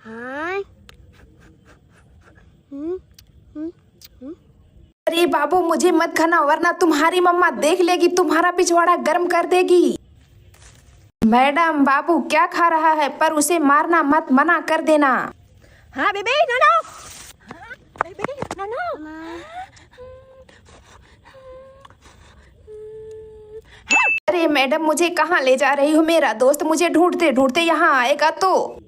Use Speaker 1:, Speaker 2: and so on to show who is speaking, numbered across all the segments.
Speaker 1: हाँ।
Speaker 2: अरे बाबू मुझे मत खाना वरना तुम्हारी मम्मा देख लेगी, तुम्हारा पिछवाड़ा गर्म कर देगी। मैडम बाबू क्या खा रहा है, पर उसे मारना मत, मना कर देना।
Speaker 1: हाँ baby, no no. Baby, no no.
Speaker 2: अरे मैडम मुझे कहाँ ले जा रही हो, मेरा दोस्त मुझे ढूंढते ढूंढते यहाँ आएगा तो।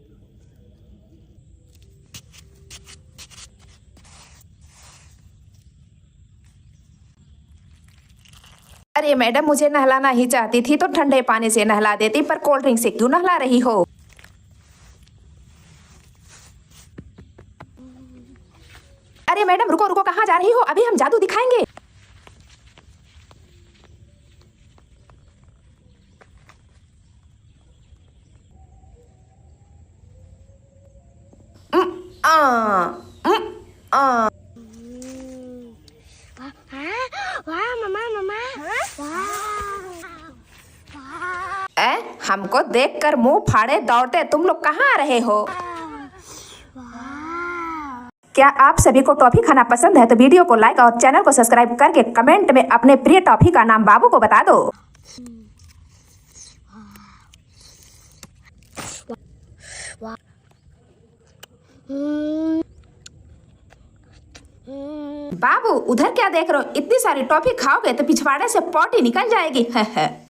Speaker 2: अरे मैडम मुझे नहलाना ही चाहती थी तो ठंडे पानी से नहला देती, पर कोल्ड ड्रिंक से क्यों नहला रही हो? अरे मैडम रुको रुको, कहाँ जा रही हो? अभी हम जादू दिखाएंगे।
Speaker 1: वाह मम्मा मम्मा।
Speaker 2: हमको देखकर मुंह फाड़े दौड़ते तुम लोग कहाँ आ रहे हो? क्या आप सभी को टॉफी खाना पसंद है तो वीडियो को लाइक और चैनल को सब्सक्राइब करके कमेंट में अपने प्रिय टॉफी का नाम बाबू को बता दो। बाबू उधर क्या देख रहे हो? इतनी सारी टॉफी खाओगे तो पिछवाड़े से पॉटी निकल जाएगी।